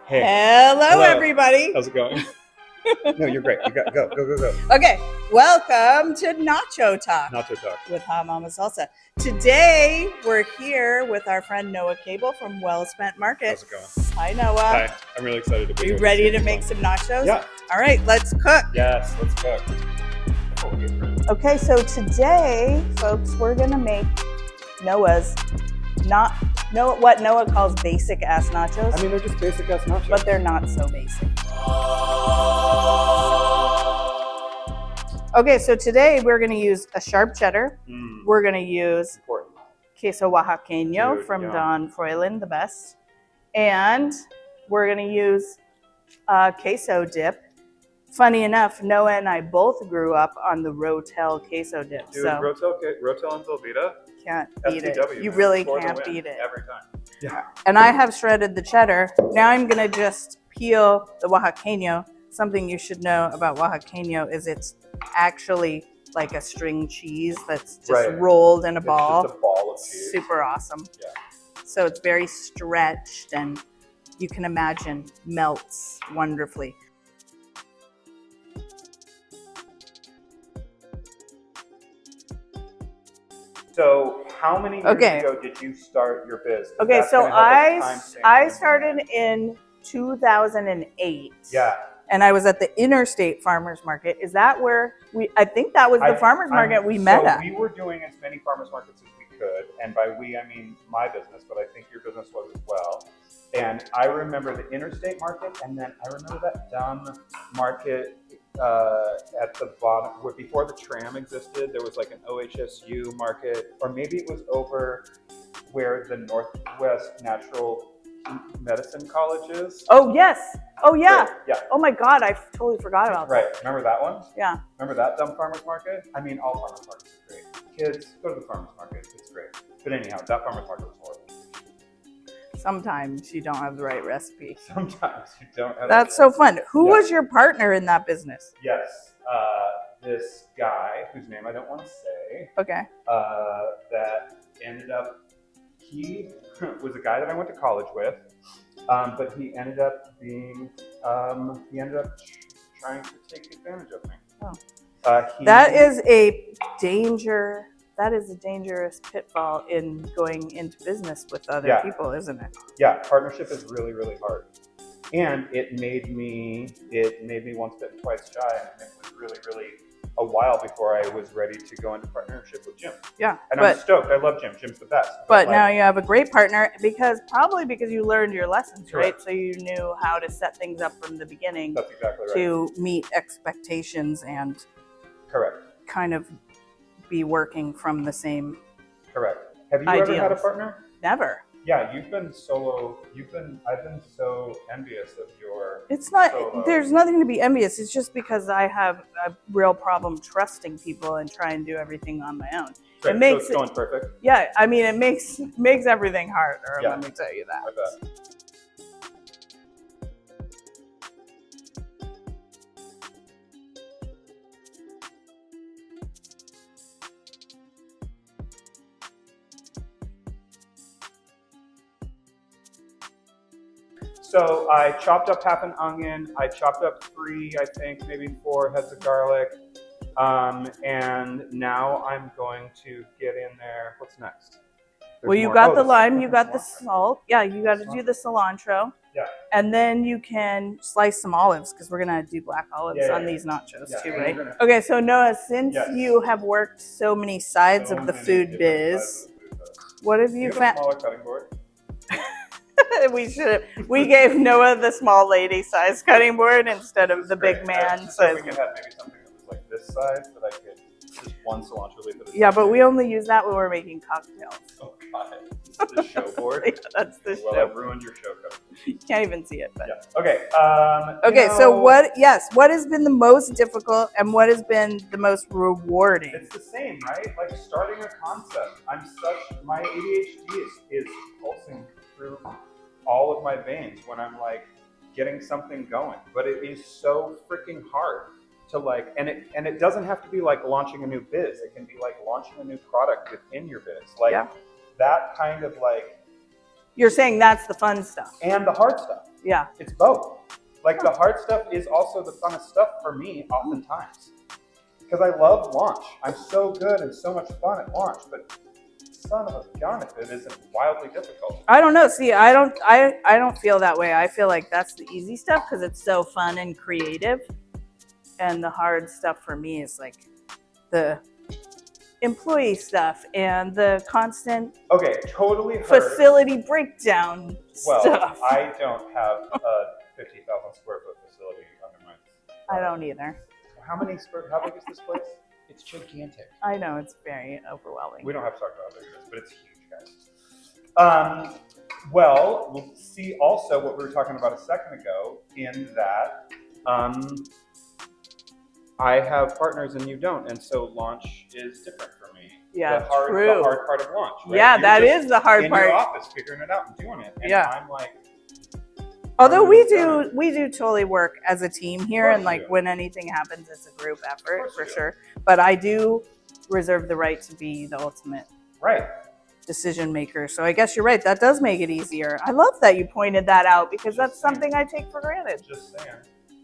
Hey. Hello, everybody. How's it going? No, you're great. You got go. Okay, welcome to Nacho Talk Nacho Talk with Hot Mama Salsa. Today we're here with our friend Noah Cable from Wellspent Market. How's it going? Hi, Noah. Hi. I'm really excited to be here. You ready to make some nachos? Yeah. All right, let's cook. Yes, let's cook. Okay, so today, folks, we're gonna make Noah's what Noah calls basic ass nachos. I mean, they're just basic ass nachos. But they're not so basic. Okay, so today we're going to use a sharp cheddar. We're going to use queso oaxaqueño from Don Froylan, the best. And we're going to use queso dip. Funny enough, Noah and I both grew up on the Rotel queso dip. Dude, Rotel and Velveeta. Can't beat it. FTW, You man. really Score can't the win beat it. every time. Yeah. And I have shredded the cheddar. Now I'm going to just peel the oaxaqueño. Something you should know about oaxaqueño is it's actually like a string cheese that's just rolled in a ball. It's just a ball of cheese. Super awesome. Yeah. So it's very stretched and you can imagine melts wonderfully. So how many years ago did you start your biz? Okay, so I started in 2008. Yeah. And I was at the Interstate Farmers Market. Is that where I think that was the farmers market we met at. We were doing as many farmers markets as we could. And by we, I mean my business, but I think your business was as well. And I remember the Interstate Market, and then I remember that dumb market at the bottom, where before the tram existed, there was like an OHSU market, or maybe it was over where the Northwest Natural Medicine College is. Oh, yes. Oh, yeah. Right. Yeah. Oh, my God. I totally forgot about that. Right. Remember that one? Yeah. Remember that dumb farmer's market? I mean, all farmer's markets are great. Kids, go to the farmer's market. It's great. But anyhow, that farmer's market was horrible. Sometimes you don't have the right recipe. Sometimes you don't have That's so fun. Who was your partner in that business? Yes. This guy, whose name I don't want to say. Okay. That ended up, he was a guy that I went to college with, but he ended up being, trying to take advantage of me. Oh. That is a dangerous pitfall in going into business with other people, isn't it? Yeah, partnership is really, really hard. And it made me once bitten, twice shy, and it was really, really a while before I was ready to go into partnership with Jim. Yeah. And I'm stoked. I love Jim. Jim's the best. But now you have a great partner because you learned your lessons, Correct. right? So you knew how to set things up from the beginning. That's exactly right. To meet expectations and kind of be working from the same Correct. Have you ideals. ever had a partner? Never. Yeah, you've been solo. I've been so envious of your. It's not. Solo. There's nothing to be envious. It's just because I have a real problem trusting people and try and do everything on my own. Right, it makes so it's going perfect. Yeah, I mean, it makes everything harder. Yeah. Let me tell you that. I bet. So I chopped up half an onion. I chopped up 3, I think, maybe 4 heads of garlic. And now I'm going to get in there. What's next? Well, you got the lime, you got the salt. Yeah, you got to do the cilantro. Yeah. And then you can slice some olives because we're going to do black olives on these nachos too, right? Okay, so Noah, since you have worked so many sides of the food biz, what have you found? Smaller cutting board. We gave Noah the small lady size cutting board instead of the big man size. We could have maybe something that was like this size that I could just one cilantro leaf. Yeah, but we only use that when we're making cocktails. Oh God, this is the show board. Yeah, that's the show. Well, I've ruined your show cover. You can't even see it. But. Yeah. Okay. Okay. So what has been the most difficult and what has been the most rewarding? It's the same, right? Like starting a concept. My ADHD is pulsing through all of my veins when I'm like getting something going, but it is so freaking hard to like, and it doesn't have to be like launching a new biz. It can be like launching a new product within your biz. Like that kind of like. You're saying that's the fun stuff. And the hard stuff. Yeah. It's both. Like the hard stuff is also the funnest stuff for me oftentimes. Because I love launch. I'm so good and so much fun at launch, but son of a gun if it isn't wildly difficult. I don't know. See, I don't feel that way. I feel like that's the easy stuff because it's so fun and creative. And the hard stuff for me is like the employee stuff and the constant totally heard. facility breakdown stuff. I don't have a 50,000 square foot facility under my. I don't either. How big is this place? It's gigantic. I know, it's very overwhelming. We don't have to talk about how big it is, but it's huge, guys. Well, we'll see also what we were talking about a second ago in that I have partners and you don't, and so launch is different for me. Yeah, the hard part of launch. Right? Yeah, You're that is the hard part. In your office, figuring it out and doing it, and I'm like. Although we do totally work as a team here, and like when anything happens, it's a group effort for sure. But I do reserve the right to be the ultimate decision maker. So I guess you're right. That does make it easier. I love that you pointed that out because that's something I take for granted. Just saying.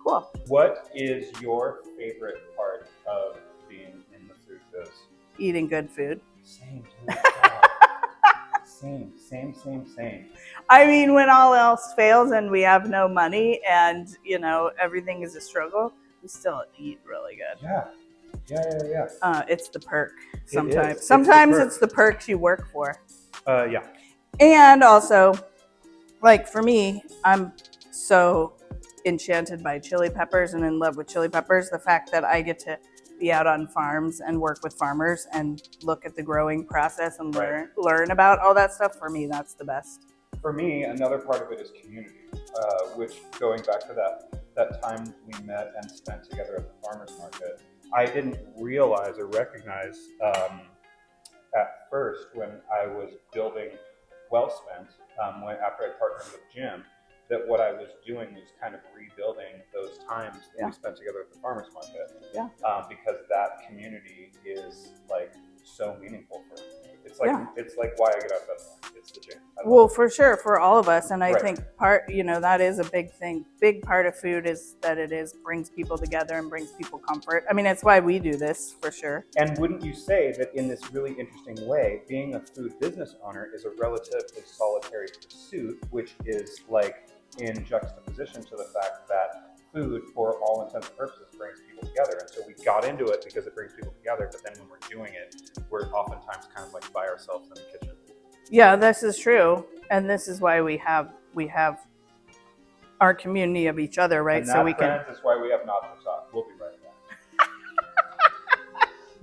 Cool. What is your favorite part of being in the food biz? Eating good food. Same. Same. I mean, when all else fails and we have no money and, you know, everything is a struggle, we still eat really good. Yeah. It's the perk sometimes. Sometimes it's the perks you work for. Yeah. And also, like for me, I'm so enchanted by chili peppers and in love with chili peppers. The fact that I get to be out on farms and work with farmers and look at the growing process and learn about all that stuff, for me, that's the best. For me, another part of it is community, which going back to that time we met and spent together at the farmer's market, I didn't realize or recognize at first when I was building Wellspent, after I partnered with Jim, that what I was doing was kind of rebuilding those times that we spent together at the farmer's market. Yeah. Because that community is like so meaningful for me. It's like why I get out of bed in the morning. It's the gym. Well, for sure, for all of us, and I think that is a big thing. Big part of food is that brings people together and brings people comfort. I mean, it's why we do this for sure. And wouldn't you say that in this really interesting way, being a food business owner is a relatively solitary pursuit, which is like in juxtaposition to the fact that food, for all intents and purposes, brings people together. And so we got into it because it brings people together, but then when we're doing it, we're oftentimes kind of like by ourselves in the kitchen. Yeah, this is true. And this is why we have our community of each other, right? And that, friends, is why we have Nacho Talk. We'll be right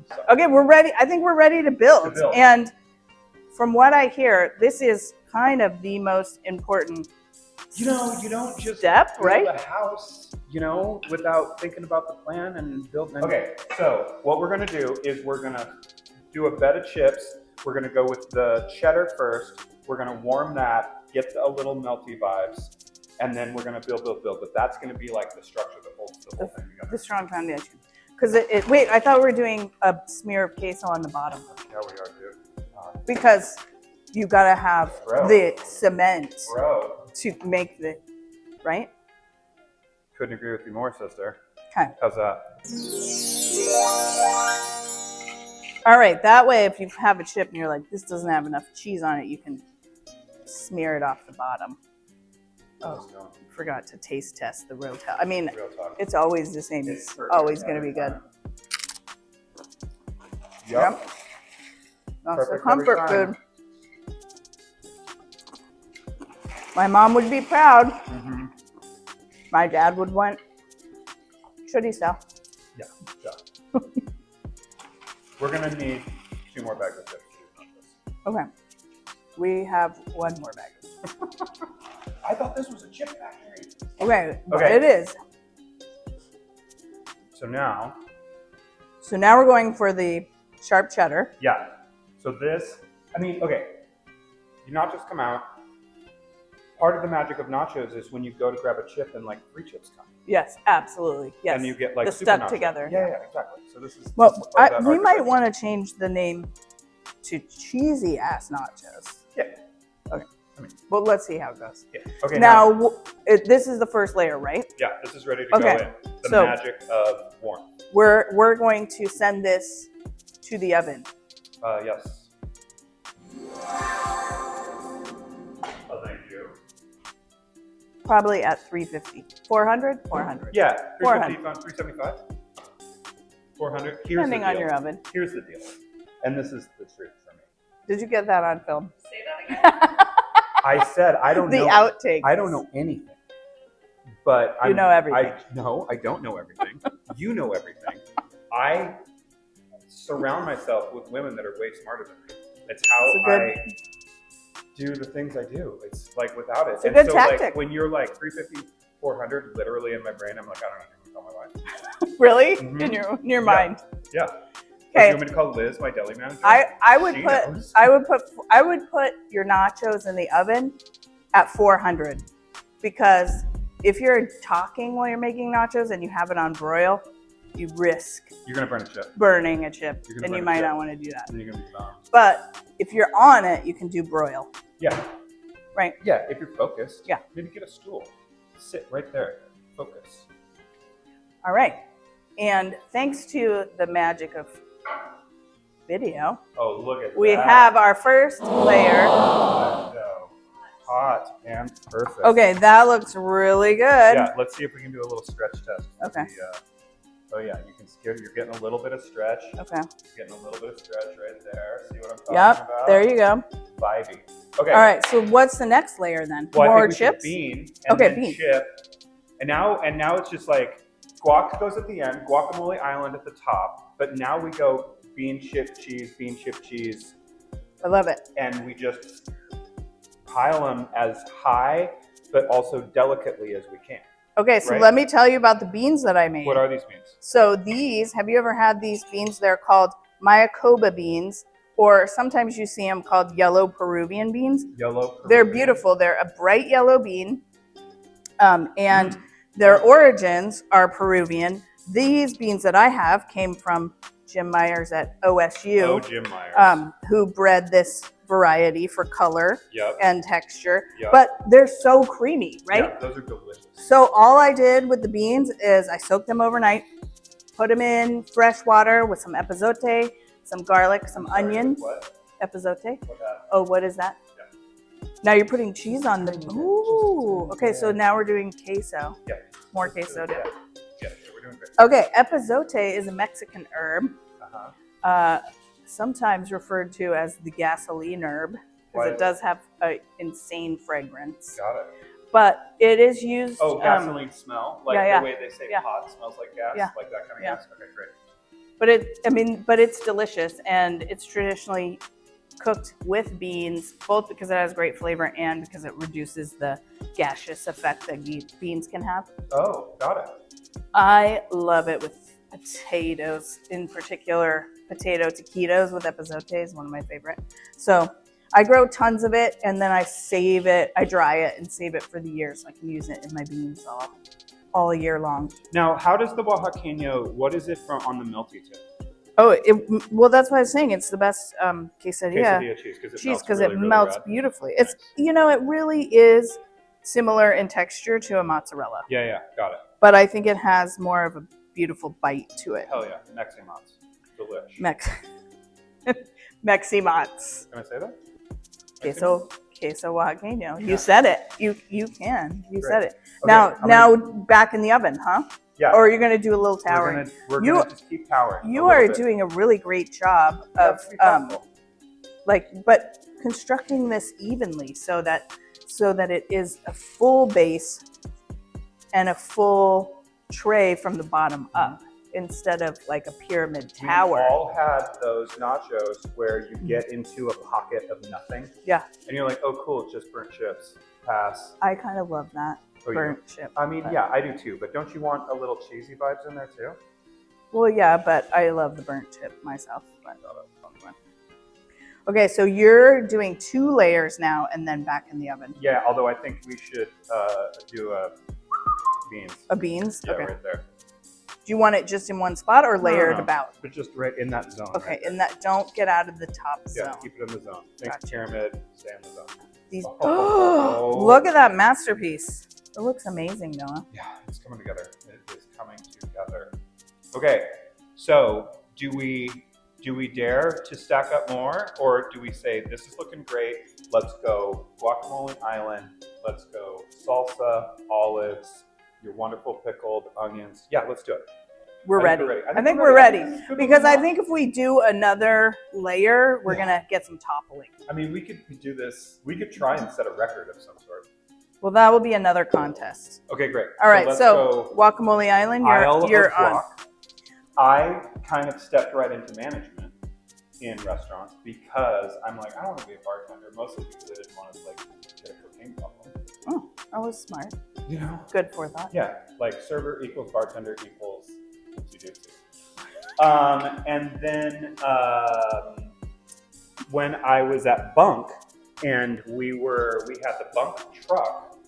back. Okay, we're ready. I think we're ready to build. And from what I hear, this is kind of the most important you don't just build a house, without thinking about the plan and building. Okay, so what we're going to do is we're going to do a bed of chips. We're going to go with the cheddar first. We're going to warm that, get a little melty vibes, and then we're going to build. But that's going to be like the structure that holds the whole thing together. The strong foundation. Because wait, I thought we were doing a smear of queso on the bottom. Yeah, we are, dude. Because you got to have the cement. To make right? Couldn't agree with you more, sister. Okay. How's that? All right. That way, if you have a chip and you're like, this doesn't have enough cheese on it, you can smear it off the bottom. Oh, forgot to taste test the real talk. I mean, it's always the same. It's always going to be good. Yep. Also comfort food. My mom would be proud. Mm-hmm. My dad would want shitty stuff. Yeah. We're going to need 2 more bags of chips. Okay. We have 1 more bag. I thought this was a chip factory. Okay. It is. So now we're going for the sharp cheddar. Yeah. So this, the nachos come out. Part of the magic of nachos is when you go to grab a chip and like 3 chips come. Yes, absolutely. Yes. And you get like the super stuck nacho. together. Yeah, exactly. So this is we might want to change the name to cheesy ass nachos. Yeah. Okay. Well, let's see how it goes. Yeah. Okay. Now, this is the first layer, right? Yeah, this is ready to go in. The magic of warmth. We're going to send this to the oven. Yes. Oh, thank you. Probably at 350. 400? 400. Yeah, 350, 375. 400. Depending on your oven. Here's the deal. And this is the truth for me. Did you get that on film? Say that again. I said I don't know. The outtakes. I don't know anything. But you know everything. No, I don't know everything. You know everything. I surround myself with women that are way smarter than me. It's how I do the things I do. It's like without it. It's a good tactic. Like, when you're like 350, 400, literally in my brain, I'm like, I don't know what to tell my wife. Really? Mm-hmm. In your mind? Yeah. Okay. Do you want me to call Liz, my deli manager? I would put your nachos in the oven at 400, because if you're talking while you're making nachos and you have it on broil, you risk you're gonna burning a chip, and you might not want to do that. And you're gonna be bombed. But if you're on it, you can do broil. Yeah. Right. Yeah. If you're focused. Yeah. Maybe get a stool. Sit right there. Focus. All right. And thanks to the magic of video, look at we have our first layer. Hot and perfect. Okay, that looks really good. Yeah, let's see if we can do a little stretch test. Okay. Yeah, you're getting a little bit of stretch. Okay. Getting a little bit of stretch right there. See what I'm talking about? There you go. Vibey. Okay. All right, so what's the next layer then? Well, more I think chips? Bean. And okay, then bean. Chip. And now it's just like guac goes at the end, guacamole island at the top. But now we go bean, chip, cheese. I love it. And we just pile them as high, but also delicately as we can. Okay, so let me tell you about the beans that I made. What are these beans? So have you ever had these beans? They're called Mayacoba beans, or sometimes you see them called yellow Peruvian beans. Yellow Peruvian. They're beautiful. They're a bright yellow bean, and their origins are Peruvian. These beans that I have came from Jim Myers at OSU. Oh, Jim Myers. Who bred this variety for color and texture. Yep. But they're so creamy, right? Yeah, those are delicious. So all I did with the beans is I soaked them overnight, put them in fresh water with some epazote, some garlic, some onion. What? Epazote? What that? Oh, what is that? Yeah. Now you're putting cheese on them. Ooh. Okay, so now we're doing queso. Yeah. More queso. Yeah, we're doing great. Okay, epazote is a Mexican herb. Uh-huh. Sometimes referred to as the gasoline herb, because it does have an insane fragrance. Got it. But it is used. Oh, gasoline smell, like the way they say pot smells like gas, like that kind of gas. Okay, great. But it's delicious, and it's traditionally cooked with beans, both because it has great flavor and because it reduces the gaseous effect that beans can have. Oh, got it. I love it with potatoes, in particular potato taquitos with epazote is one of my favorite. So I grow tons of it, and then I save it, I dry it and save it for the year so I can use it in my beans all year long. Now, how does the Oaxaqueño, what is it from on the melty tip? Oh, well, that's why I was saying it's the best quesadilla cheese because it melts beautifully. Nice. It really is similar in texture to a mozzarella. Yeah, got it. But I think it has more of a beautiful bite to it. Hell yeah, Meximats. Delish. Meximats. Can I say that? Queso Oaxaqueño. Yeah. You said it. You can. You said it. Okay, now back in the oven, huh? Yeah. Or you're gonna do a little towering. We're gonna just keep towering. You are doing a really great job of but constructing this evenly so that it is a full base and a full tray from the bottom up, instead of like a pyramid tower. We all had those nachos where you get into a pocket of nothing. Yeah. And you're like, oh, cool, it's just burnt chips. Pass. I kind of love that. Burnt chip. I mean, yeah, I do too. But don't you want a little cheesy vibes in there too? Well, yeah, but I love the burnt chip myself. Okay, so you're doing 2 layers now and then back in the oven. Yeah, although I think we should do beans. A beans? Yeah, okay. right there. Do you want it just in one spot or layered about? But just right in that zone. Okay, right in that, don't get out of the top zone. Yeah, keep it in the zone. Think pyramid, stay in the zone. these. Oh, look at that masterpiece. It looks amazing, Noah. Yeah, it's coming together. It is coming together. Okay, so do we dare to stack up more, or do we say this is looking great? Let's go guacamole island. Let's go salsa, olives, your wonderful pickled onions. Yeah, let's do it. We're ready. I think we're ready. Because I think if we do another layer, we're going to get some toppling. I mean, we could do this. We could try and set a record of some sort. Well, that will be another contest. Okay, great. All right, so Guacamole Island, you're on. I kind of stepped right into management in restaurants because I'm like, I don't want to be a bartender, mostly because I didn't want to like get a cocaine problem. Oh, that was smart. You know? Good forethought. Yeah, like server equals bartender equals and then when I was at Bunk and we had the Bunk truck,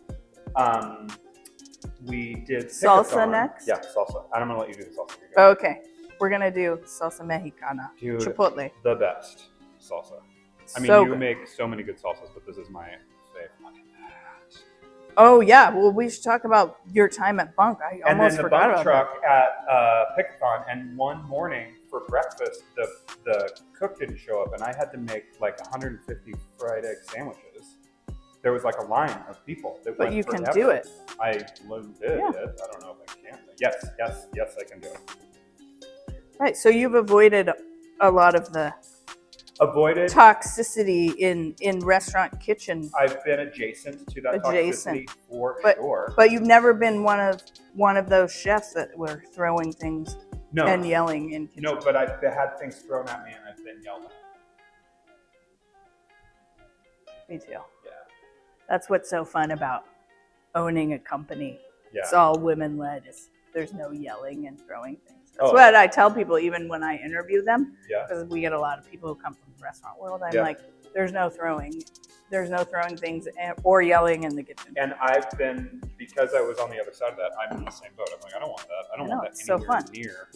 we did salsa next. Yeah, salsa. I'm gonna let you do the salsa. Okay, we're gonna do salsa mexicana. Dude, chipotle. The best salsa. I mean, you make so many good salsas, but this is my favorite. Oh yeah, well we should talk about your time at Bunk. I almost forgot about that. And then the Bunk truck at Pickathon, and one morning for breakfast, the cook didn't show up, and I had to make like 150 fried egg sandwiches. There was like a line of people that But went you forever. can do it. I did it. I don't know if I can. Yes, I can do it. Right, so you've avoided a lot of the toxicity in restaurant kitchen. I've been adjacent to that toxicity for sure. But you've never been one of those chefs that were throwing things and yelling in kitchen. No, but I've had things thrown at me and I've been yelled at. Me too. Yeah. That's what's so fun about owning a company. Yeah. It's all women led. There's no yelling and throwing things. That's what I tell people even when I interview them. Yeah. Because we get a lot of people who come from the restaurant world. I'm like, there's no throwing. There's no throwing things or yelling in the kitchen. And I've been, because I was on the other side of that, I'm in the same boat. I'm like, I don't want that. I don't want that so fun. Near.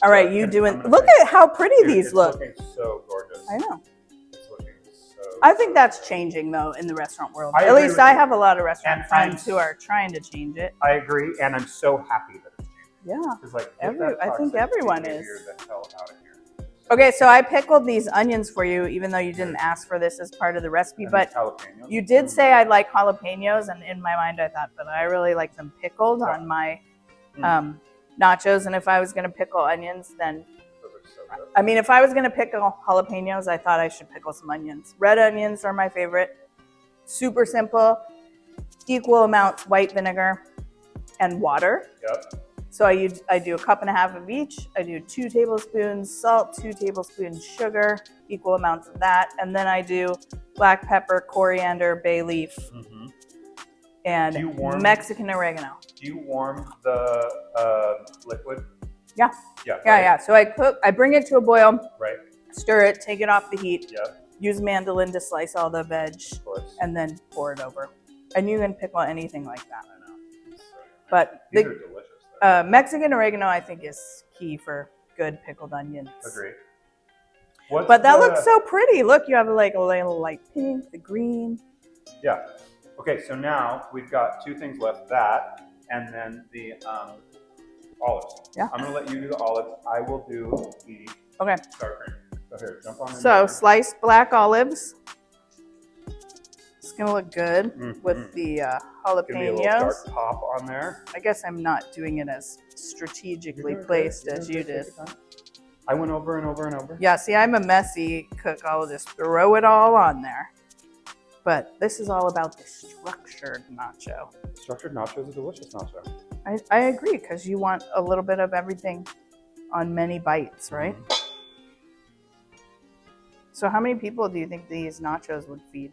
All right, you doing, look at how pretty these look. It's looking so gorgeous. I know. It's looking so I think that's changing though in the restaurant world. At least I have a lot of restaurant friends who are trying to change it. I agree, and I'm so happy that it's changing. Yeah. Like, I think everyone is. The hell out of here. Okay, so I pickled these onions for you, even though you didn't ask for this as part of the recipe. And but you did say I like jalapenos, and in my mind I thought, but I really like them pickled on my nachos. And if I was going to pickle onions, then I mean, if I was going to pickle jalapenos, I thought I should pickle some onions. Red onions are my favorite. Super simple, equal amounts white vinegar and water. Yep. So I do a cup and a half of each. I do 2 tablespoons salt, 2 tablespoons sugar, equal amounts of that. And then I do black pepper, coriander, bay leaf, and Mexican oregano. Do you warm the liquid? Yeah. Yeah. Yeah. So I bring it to a boil. Right. Stir it, take it off the heat. Yeah. Use mandolin to slice all the veg. Of course. And then pour it over. And you can pickle anything like that. I know. But these are delicious. Mexican oregano, I think, is key for good pickled onions. Agreed. But that looks so pretty. Look, you have like a little light pink, the green. Yeah. Okay, so now we've got 2 things left. That, and then the olives. Yeah. I'm going to let you do the olives. I will do the sour cream. So here, jump on in. So sliced black olives. It's going to look good with the jalapenos. Give me a little dark pop on there. I guess I'm not doing it as strategically placed as you did. I went over and over and over. Yeah, see, I'm a messy cook. I'll just throw it all on there. But this is all about the structured nacho. Structured nacho is a delicious nacho. I agree, because you want a little bit of everything on many bites, right? So how many people do you think these nachos would feed?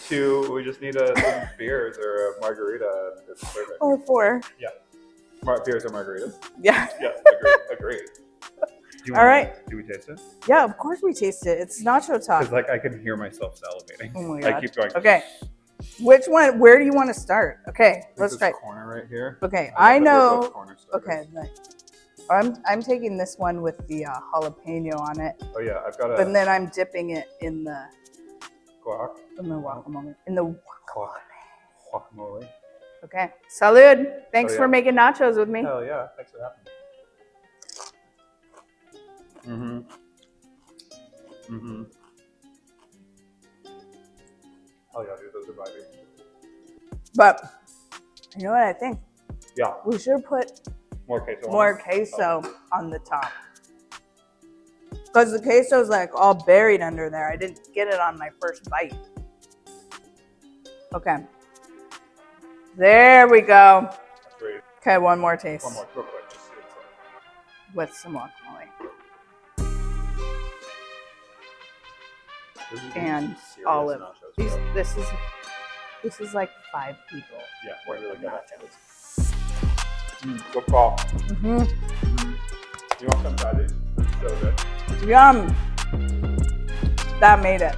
2. We just need some beers or a margarita. It's perfect. Or 4. Yeah. Beers or margaritas? Yeah. Yeah, agreed. All right. Do we taste it? Yeah, of course we taste it. It's Nacho Talk. Because I can hear myself salivating. Oh my God. I keep going. Okay. Which one? Where do you want to start? Okay, let's try. Corner right here. Okay, I know. Corner Okay, I'm taking this one with the jalapeno on it. Oh yeah, I've got a. And then I'm dipping it in the guac. In the guacamole. In the guacamole. Okay, salud. Thanks for making nachos with me. Hell yeah, thanks for having me. Oh yeah, dude, those are vibing. But you know what I think? Yeah. We should put more queso on the top. Because the queso's like all buried under there. I didn't get it on my first bite. Okay. There we go. That's great. Okay, one more taste. One more, real quick. Just see what's like. With some guacamole. And olive. Nachos, this is like 5 people. Yeah, we're really good nachos. Good call. You want some patties? It's so good. Yum. That made it.